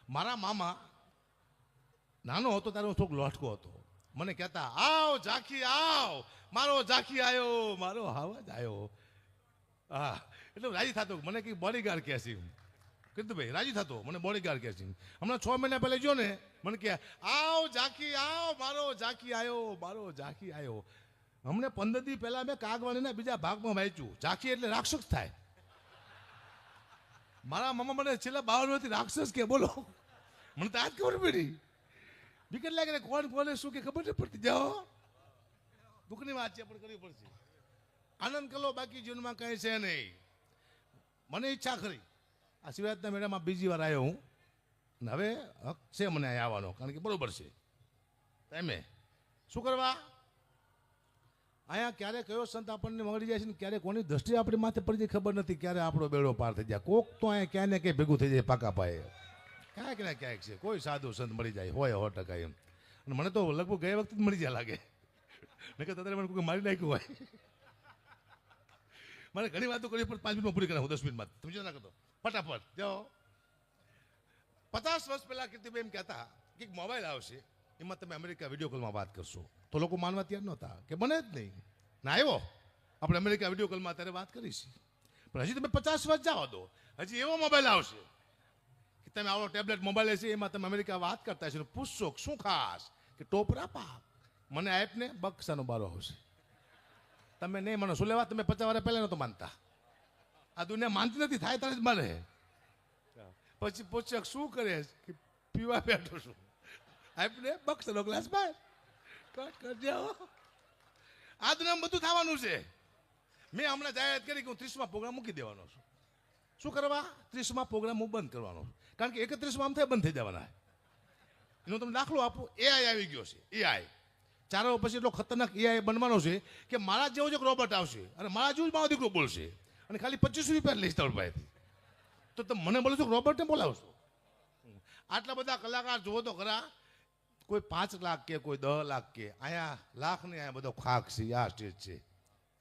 મારા મામા નાનો હતો ત્યારે હું થોડોક લોટકો હતો. મને કહેતા, આવ ઝાંખી આવ, મારો ઝાંખી આવ્યો, મારો હાવજ આવ્યો. હા, એટલે રાજી થતો. મને કંઈક બોડીગાર્ડ કહે છે કીધું ભાઈ, રાજી થતો. મને બોડીગાર્ડ કહે છે. હમણાં 6 મહિના પહેલા જો ને મને કહે, આવ ઝાંખી આવ, મારો ઝાંખી આવ્યો, મારો ઝાંખી આવ્યો. હમણાં 15 દી પહેલા મેં કાગવાણીના બીજા ભાગમાં વાંચ્યું, ઝાંખી એટલે રાક્ષસ થાય. મારા મામા મને છેલ્લા 52 વર્ષથી રાક્ષસ કે બોલો. મને તો આજ ખબર પડી. વિકેટ લાગે ને કોણ કોને શું કે ખબર નહીં પડતી. જાઓ, દુઃખની વાત છે પણ કરવી પડશે. આનંદ કરો, બાકી જીવનમાં કંઈ છે નહીં. મને ઈચ્છા ખરી આ શિવરાજના મેળામાં બીજી વાર આવ્યો હું, અને હવે હક છે મને અહીંયા આવવાનો, કારણ કે બરોબર છે ટાઈમે. શું કરવા અહીંયા ક્યારે કયો સંત આપણને મળી જાય છે ને ક્યારે કોની દ્રષ્ટિ આપણી માથે પડી જાય ખબર નથી. ક્યારે આપણો બેડો પાર થઈ જાય. કોક તો અહીંયા ક્યાંય ને ક્યાંય ભેગું થઈ જાય પાકા પાયે. ક્યાંક ને ક્યાંક છે કોઈ સાધુ સંત મળી જાય, હોય 100% એમ. અને મને તો લગભગ ગયા વખતે જ મળી જાય લાગે. નકર તારે મને કોઈ મારી નાખ્યું હોય. મારે ઘણી વાતો કરી પણ 5 મિનિટમાં પૂરી કરાવું, 10 મિનિટમાં. તમે જો ના કરતો ફટાફટ જાઓ. 50 વર્ષ પહેલા કીર્તિભાઈ એમ કહેતા કે એક મોબાઈલ આવશે, એમાં તમે અમેરિકા વિડીયો કોલમાં વાત કરશો. તો લોકો માનવા તૈયાર નહોતા કે બને જ નહીં. ના આવ્યો આપણે અમેરિકા વિડીયો કોલમાં અત્યારે વાત કરીશું. પણ હજી તમે 50 વર્ષ જાઓ દો, હજી એવો મોબાઈલ આવશે કે તમે આવો ટેબ્લેટ મોબાઈલ હશે, એમાં તમે અમેરિકા વાત કરતા હશો. પૂછશો શું ખાસ કે ટોપરા પાક મને આપને બક્સાનો બારો આવશે. તમે નહીં માનો. શું લેવા? તમે 50 વર્ષ પહેલા નતો માનતા. આ દુનિયા માનતી નથી, થાય ત્યારે જ માને. પછી પૂછે શું કરે કે પીવા બેઠો છું, આપને બક્સાનો ગ્લાસ બાર કટ કરજો. આ દુનિયામાં બધું થવાનું છે. મેં હમણાં જાહેરાત કરી કે હું 30મા પ્રોગ્રામ મૂકી દેવાનો છું. શું કરવા? 30મા પ્રોગ્રામ હું બંધ કરવાનો છું. કારણ કે 31મા આમ થાય બંધ થઈ જવાના. એનો તમને દાખલો આપું. એઆઈ આવી ગયો છે. એઆઈ 4 વર્ષ પછી એટલો ખતરનાક એઆઈ બનવાનો છે કે મારા જેવો જ એક રોબોટ આવશે અને મારા જેવું જ મારો દીકરો બોલશે અને ખાલી 25 રૂપિયા લઈશ તમારી પાસેથી. તો તમે મને બોલો છો રોબોટને બોલાવશો? આટલા બધા કલાકાર જુઓ તો ખરા. કોઈ 5 લાખ કે કોઈ 10 લાખ કે. અહીંયા લાખ નહીં, અહીંયા બધો ખાક છે. આ સ્ટેજ છે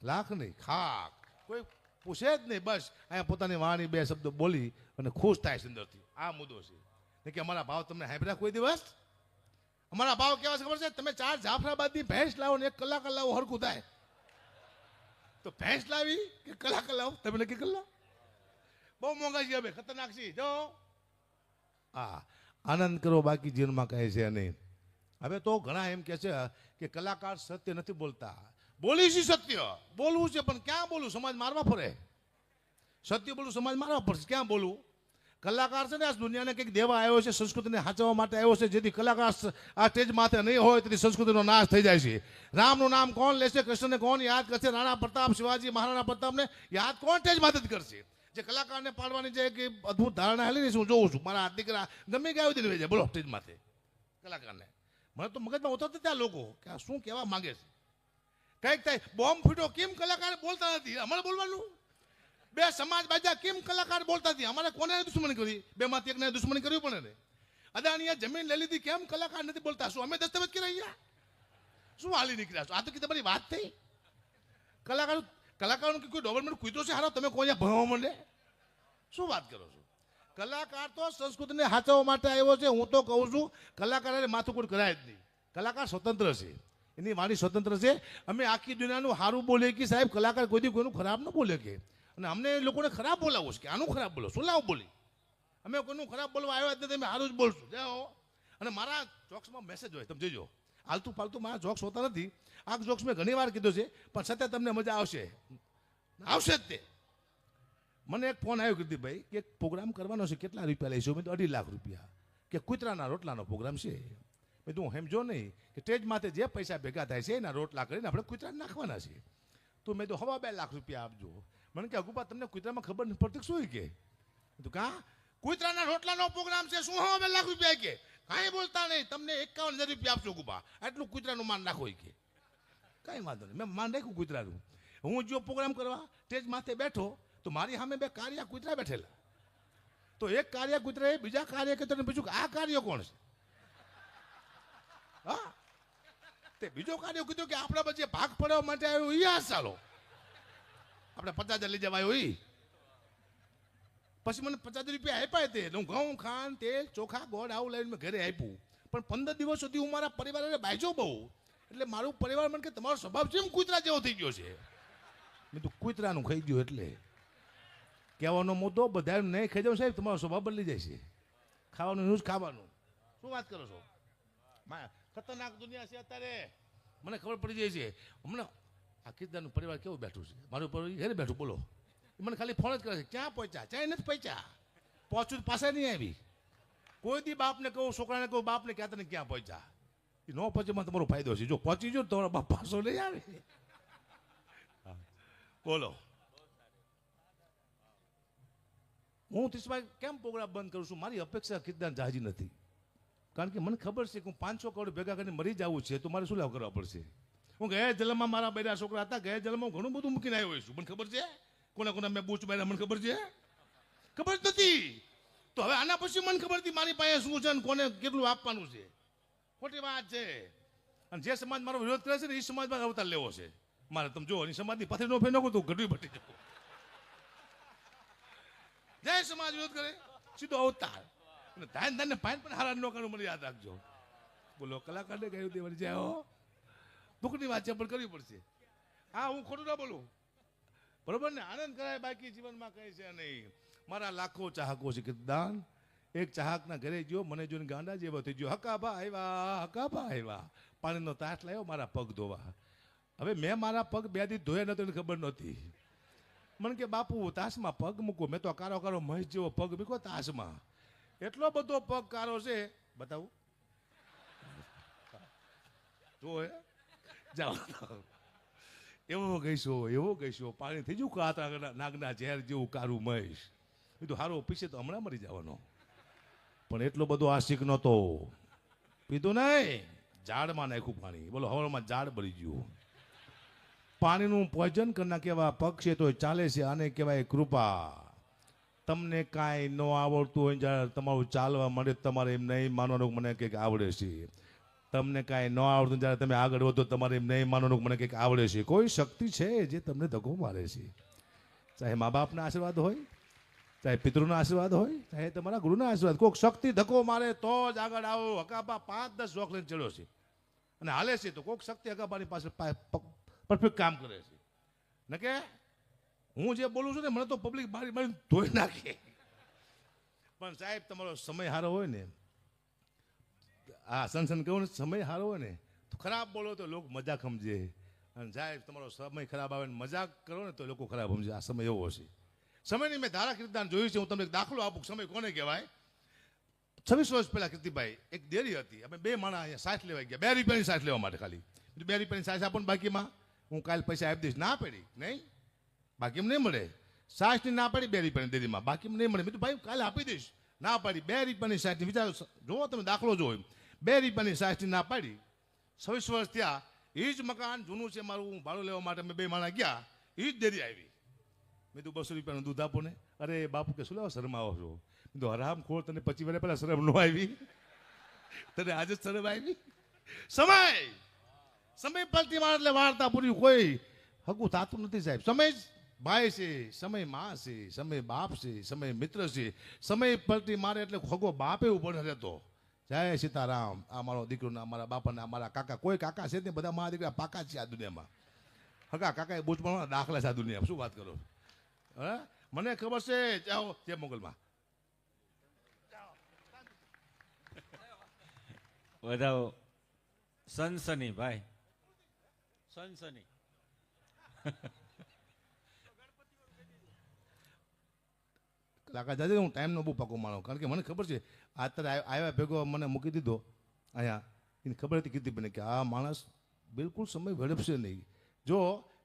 લાખ નહીં, ખાક. કોઈ પૂછે જ નહીં. બસ અહીંયા પોતાની વાણી 2 શબ્દો બોલી અને ખુશ થાય છે અંદરથી. આ મુદ્દો છે કે અમારા ભાવ તમને હાંભળ્યા કોઈ દિવસ? અમારા ભાવ કેવા છે ખબર છે? તમે 4 જાફરાબાદની ભેંસ લાવો ને 1 કલાક લાવો, હરખું થાય. તો ભેંસ લાવી કે કલાક લાવો, તમે નક્કી કરી લો. બહુ મોંઘા છે હવે, ખતરનાક છે. જો હા, આનંદ કરો, બાકી જીવનમાં કહે છે નહીં. હવે તો ઘણા એમ કે છે કે કલાકાર સત્ય નથી બોલતા. બોલી છે સત્ય, બોલવું છે પણ ક્યાં બોલું? સમાજ મારવા ફરે. સત્ય બોલું, સમાજ મારવા પડશે. ક્યાં બોલવું? કલાકાર છે ને આ દુનિયાને કંઈક દેવા આવ્યો છે, સંસ્કૃતિને સાચવવા માટે આવ્યો છે. જેથી કલાકાર આ સ્ટેજ માથે નહીં હોય તેથી સંસ્કૃતિનો નાશ થઈ જાય છે. રામનું નામ કોણ લેશે? કૃષ્ણને કોણ યાદ કરશે? રાણા પ્રતાપ, શિવાજી મહારાણા પ્રતાપને યાદ કોણ સ્ટેજ માથે જ કરશે? જે કલાકારને પાડવાની છે કે અદભુત ધારણા હેલી હું જોઉં છું. મારા દીકરા ગમે ગયા દિન જાય બોલો સ્ટેજ માથે કલાકારને. મને તો મગજમાં ઉતરતા ત્યાં લોકો કે આ શું કહેવા માંગે છે. કંઈક થાય બોમ્બ ફૂટ્યો, કેમ કલાકાર બોલતા નથી? અમારે બોલવાનું. 2 સમાજ બાજા, કેમ કલાકાર બોલતા નથી? અમારે કોને દુશ્મની કરી? 2 માંથી એકને દુશ્મની કરવી પડે ને. અદાણીએ જમીન લઈ લીધી, કેમ કલાકાર નથી બોલતા? શું અમે દસ્તાવેજ કરાવ્યા? શું હાલી નીકળ્યા છો? આ તો કે તમારી વાત થઈ. કલાકારોનું કોઈ ગવર્મેન્ટ કૂતરો છે હારો, તમે કોઈ ભણવા માંડે? શું વાત કરો છો? કલાકાર તો સંસ્કૃતિને સાચવવા માટે આવ્યો છે. હું તો કહું છું કલાકારોને માથુકૂટ કરાય જ નહીં. કલાકાર સ્વતંત્ર છે, એની વાણી સ્વતંત્ર છે. અમે આખી દુનિયાનું સારું બોલે કે સાહેબ કલાકાર કોઈ દી કોઈનું ખરાબ ન બોલે કે. અને અમને લોકોને ખરાબ બોલાવો છે કે આનું ખરાબ બોલો. શું લાવ બોલી? અમે કોઈનું ખરાબ બોલવા આવ્યા જ નથી. અમે સારું જ બોલશું. જાઓ. અને મારા જોક્સમાં મેસેજ હોય, તમે જોજો. આલતું પાલતું મારા જોક્સ હોતા નથી. આ જોક્સ મેં ઘણી વાર કીધું છે, પણ છતાં તમને મજા આવશે. આવશે જ તે. મને એક ફોન આવ્યો કીર્તિભાઈ કે એક પ્રોગ્રામ કરવાનો છે, કેટલા રૂપિયા લઈશું? મેં તો 2.5 લાખ રૂપિયા. કે કૂતરાના રોટલાનો પ્રોગ્રામ છે. મેં તું સમજો નહીં કે સ્ટેજ માથે જે પૈસા ભેગા થાય છે એના રોટલા કરીને આપણે કૂતરાને નાખવાના છે. તો મેં તો 2.5 લાખ રૂપિયા આપજો. મને કે અગુપા તમને કૂતરામાં ખબર નથી પડતી શું? કે તું કાં કૂતરાના રોટલાનો પ્રોગ્રામ છે, શું 2.5 લાખ રૂપિયા? કે કાંઈ બોલતા નહીં, તમને 51,000 રૂપિયા આપશો અગુપા. આટલું કૂતરાનું માન નાખો કે કાંઈ વાંધો નહીં. મેં માન રાખ્યું કૂતરાનું. હું જો પ્રોગ્રામ કરવા સ્ટેજ માથે બેઠો તો મારી સામે 2 કારિયા કૂતરા બેઠેલા. તો એક કારિયા કૂતરાએ બીજા કારિયા કૂતરાને પૂછ્યું કે આ કાર્ય કોણ છે? હા, તે બીજો કાર્ય કીધું કે આપણા વચ્ચે ભાગ પડવા માટે આવ્યો ઈ. આ ચાલો આપણે 50,000 લઈ જવા આવ્યો ઈ. પછી મને 50 રૂપિયા આપ્યા તે હું ઘઉં ખાંડ તેલ ચોખા ગોળ આવું લઈને મેં ઘરે આપ્યું. પણ 15 દિવસ સુધી હું મારા પરિવારને બાજ્યો બહુ. એટલે મારું પરિવાર મને કે તમારો સ્વભાવ જેમ કૂતરા જેવો થઈ ગયો છે. મેં તો કૂતરાનું ખાઈ ગયો એટલે કહેવાનો મુદ્દો બધા નહીં ખાઈ જાવ સાહેબ તમારો સ્વભાવ બદલી જાય છે. ખાવાનું એવું જ ખાવાનું. શું વાત કરો છો? ખતરનાક દુનિયા છે અત્યારે. મને ખબર પડી જાય છે હમણાં આ કીર્તનનું પરિવાર કેવું બેઠું છે. મારું પરિવાર ઘરે બેઠું બોલો. મને ખાલી ફોન જ કરે છે ક્યાં પહોંચ્યા ક્યાંય નથી પહોંચ્યા. પહોંચું પાસે નહીં આવી. કોઈ દી બાપને કહું છોકરાને કહું બાપને ક્યાં તને ક્યાં પહોંચ્યા. એ ન પહોંચેમાં તમારો ફાયદો છે. જો પહોંચી જો તમારા બાપ પાછો નહીં આવે. બોલો હું 30 કેમ પ્રોગ્રામ બંધ કરું છું? મારી અપેક્ષા કીર્તન જાજી નથી. કારણ કે મને ખબર છે કે હું 500 કરોડ ભેગા કરીને મરી જવું છે તો મારે શું લાવ કરવા પડશે. હું ગયા જન્મમાં મારા બેડા છોકરા હતા. ગયા જન્મમાં ઘણું બધું મૂકીને આવ્યો છું. મને ખબર છે કોના કોના મેં બૂચ માર્યા મને ખબર છે? ખબર જ નથી. તો હવે આના પછી મને ખબર હતી મારી પાસે શું છે કોને કેટલું આપવાનું છે. ખોટી વાત છે. અને જે સમાજ મારો વિરોધ કરે છે ને એ સમાજમાં અવતાર લેવો છે મારે. તમે જો સમાજની પાથરી નો ફેર નાખો તો ગઢવી બટી જવું. જય સમાજ વિરોધ કરે સીધો અવતાર. ધાન ધાન ને પાન પણ હારા ન કરું મને યાદ રાખજો. બોલો કલાકારને કહ્યું તે વળી જાય દુઃખની વાત છે પણ કરવી પડશે. હા હું ખોટું ના બોલું બરોબર ને. આનંદ કરાય બાકી જીવનમાં કઈ છે નહીં. મારા લાખો ચાહકો છે કીર્તન. એક ચાહકના ઘરે ગયો મને જોઈને ગાંડા જેવો થઈ ગયો. હકાભા આવ્યા પાણીનો તાસ લાવ્યો મારા પગ ધોવા. હવે મેં મારા પગ 2 દિવસ ધોયા નતો એને ખબર નહોતી. મને કે બાપુ તાસમાં પગ મૂકો. મેં તો કારો કારો મહેશ જેવો પગ મૂકો તાસમાં. એટલો બધો પગ કારો છે બતાવું જો જાઓ. એવો ગઈશો પાણી થઈ ગયું કાતરા નાગના ઝેર જેવું કારું મહેશ. કીધું હારો પીશે તો હમણાં મરી જવાનો. પણ એટલો બધો આશિક નહોતો. પીધું નહીં ઝાડમાં નાખ્યું પાણી. બોલો હવામાં ઝાડ બળી ગયું. પાણીનું પોઈઝન કરના કેવા પગ છે તો ચાલે છે. આને કહેવાય કૃપા. તમને કાંઈ ન આવડતું હોય જ્યારે તમારું ચાલવા મળે તમારે એમ નહીં માનવાનું મને કંઈક આવડે છે. તમને કાંઈ ન આવડતું જ્યારે તમે આગળ વધો તમારે એમ નહીં માનવાનું મને કંઈક આવડે છે. કોઈ શક્તિ છે જે તમને ધક્કો મારે છે. ચાહે મા બાપના આશીર્વાદ હોય, ચાહે પિતૃના આશીર્વાદ હોય, ચાહે તમારા ગુરુના આશીર્વાદ. કોઈક શક્તિ ધક્કો મારે તો જ આગળ આવો. હકાબા 5-10 શોખ લઈને ચડ્યો છે અને હાલે છે તો કોઈક શક્તિ હકાબાની પાસે પરફેક્ટ કામ કરે છે. ન કે હું જે બોલું છું ને મને તો પબ્લિક મારી ધોઈ નાખે. પણ સાહેબ તમારો સમય સારો હોય ને સનસન કહું ને સમય સારો હોય ને તો ખરાબ બોલો તો લોકો મજાક સમજે. અને સાહેબ તમારો સમય ખરાબ આવે ને મજાક કરો ને તો લોકો ખરાબ સમજે. આ સમય એવો છે. સમયની મેં ધારા કીર્તન જોયું છે. હું તમને એક દાખલો આપું. સમય કોને કહેવાય? 26 વર્ષ પહેલા કીર્તિભાઈ એક ડેરી હતી. અમે 2 માણસ અહીંયા સાસ લેવા ગયા. 2 રૂપિયાની સાસ લેવા માટે ખાલી 2 રૂપિયાની સાસ આપો ને બાકીમાં હું કાલે પૈસા આપી દઈશ. ના પડી નહીં બાકીમાં નહીં મળે. સાસની ના પાડી 2 રૂપિયાની ડેરીમાં બાકીમાં નહીં મળે. મેં તો ભાઈ કાલે આપી દઈશ. ના પાડી 2 રૂપિયાની સાસની વિચારો જુઓ તમે દાખલો જોયો. 2 રૂપિયાની સાસની ના પાડી. 26 વર્ષ થયા. એ જ મકાન જૂનું છે મારું. ભાડું લેવા માટે અમે 2 માણસ ગયા. એ જ ડેરી આવી. મેં તો 200 રૂપિયાનું દૂધ આપો ને. અરે બાપુ કે શું લેવા શરમાવો છો? મેં તો હરામ ખોર તને 25 વર્ષ પહેલા શરમ ન આવી? તને આજે જ શરમ આવી? સમય પલટી માર એટલે વાર્તા પૂરી. કોઈ હકું થતું નથી સાહેબ. સમય ભાઈ છે, સમય માં છે, સમય બાપ છે, સમય મિત્ર છે. સમય પલટી મારે એટલે હગો બાપે ઉપર રહેતો. જય સીતારામ. આ મારો દીકરો ને અમારા બાપા ને અમારા કાકા. કોઈ કાકા છે ને બધા મારા દીકરા પાકા છે આ દુનિયામાં. હગા કાકા એ બુચમાં દાખલા છે આ દુનિયામાં. શું વાત કરો? હા મને ખબર છે. જાઓ જે મોગલમાં વધાવો સનસની ભાઈ સનસની. કાકા દાદા હું ટાઈમનો બહુ પાકો માનો. કારણ કે મને ખબર છે અત્યારે આવ્યા ભેગો મને મૂકી દીધો અહીંયા. એને ખબર હતી કીધી કે આ માણસ બિલકુલ સમય વેડપશે નહીં. જો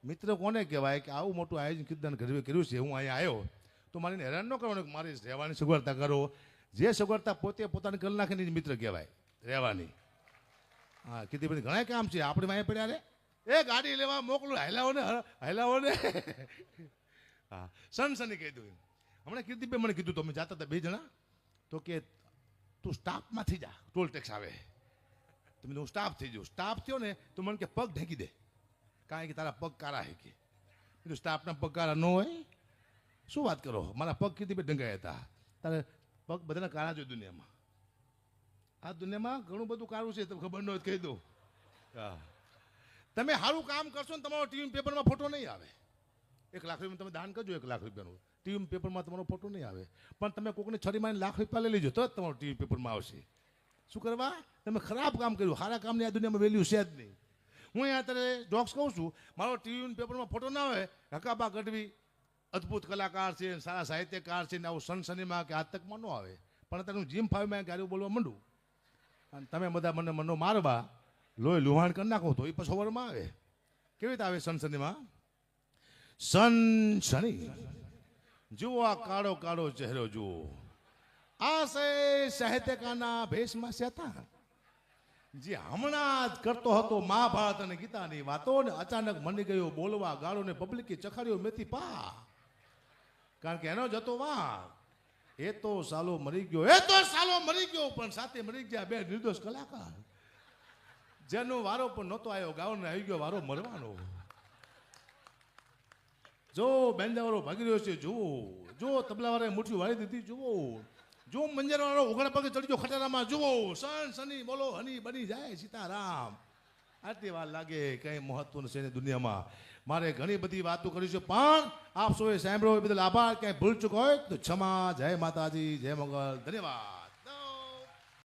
મિત્ર કોને કહેવાય કે આવું મોટું આયોજન કીર્તન કર્યું છે. હું અહીંયા આવ્યો તો મારે હેરાન ન કરવાનું કે મારી રહેવાની સગવડતા કરો. જે સગવડતા પોતે પોતાની કરી નાખીને મિત્ર કહેવાય રહેવાની. હા કીધી બધી ઘણા કામ છે આપણે વાંહે પડ્યા રે. એ ગાડી લેવા મોકલું હાલાવો ને. હા સનસની કહી દઉં. હમણાં કીર્તિભાઈ મને કીધું તો અમે જતા હતા 2 જણા તો કે તું સ્ટાફમાંથી જા ટોલ ટેક્સ આવે. તમે હું સ્ટાફ થઈ જાઉં. સ્ટાફ થયો ને તો મને કે પગ ઢેંકી દે કારણ કે તારા પગ કારા હે કે. સ્ટાફના પગ કારા ન હોય. શું વાત કરો, મારા પગ કીધી બે ડંગાયા હતા. તારે પગ બધાના કાળા છે દુનિયામાં. આ દુનિયામાં ઘણું બધું કાળું છે, તમે ખબર ન હોય તો કહી દો. હા, તમે સારું કામ કરશો ને તમારો ટીવી પેપરમાં ફોટો નહીં આવે. 1 લાખ રૂપિયા તમે દાન કરજો, 1 લાખ રૂપિયાનું ટીવી પેપરમાં તમારો ફોટો નહીં આવે. પણ તમે કોકને છરી મારીને લાખ રૂપિયા લઈ લેજો તો જ તમારો ટીવી પેપરમાં આવશે. શું કરવા? તમે ખરાબ કામ કર્યું. સારા કામની આ દુનિયામાં વેલ્યુ છે જ નહીં. હું અહીંયા અત્યારે જોક્સ કહું છું, મારો ટીવી પેપરમાં ફોટો ના આવે. હકાબા ગઢવી અદ્ભુત કલાકાર છે, સારા સાહિત્યકાર છે, ને આવું સનસનીમાં કે આજ તકમાં ન આવે. પણ અત્યારે હું જીમ ફાવીમાં ગાડીઓ બોલવા માંડું અને તમે બધા મને મનો મારવા લોહી લુહાણ કરી નાખો તો એ પછી ઓવરમાં આવે. કેવી રીતે આવે સનસનીમાં? સનસની જુઓ આ કાળો કાળો ચહેરો જુઓ. આ સે સાહિત્યકારના ભેષમાં છે હતા જે હમણાં જ કરતો હતો મહાભારત અને ગીતાની વાતો ને અચાનક મની ગયો બોલવા ગાળો ને પબ્લિકે ચખાડ્યો મેથી પા. કારણ કે એનો જ હતો વાંક. એ તો સાલો મરી ગયો, પણ સાથે મરી ગયા 2 નિર્દોષ કલાકાર. જેનો વારો પણ નહોતો આવ્યો ગાવાનો, આવી ગયો વારો મરવાનો. જો બેન્જાવાળો ભાગી રહ્યો છે જુઓ, જો તબલાવાળાએ મુઠ્ઠી વાળી દીધી જુઓ, જો મંજરાવાળો ઉઘડા પગે ચડી ગયો ખટારામાં જુઓ. સની બોલો હની બની જાય સીતારામ. આટલી વાર લાગે કઈ મહત્વનું છે દુનિયામાં. મારે ઘણી બધી વાતો કરી છે, પણ આપ સૌએ સાંભળ્યો એ બદલ આભાર. ક્યાંય ભૂલ ચૂક હોય તો ક્ષમા. જય માતાજી, જય મંગલ, ધન્યવાદ.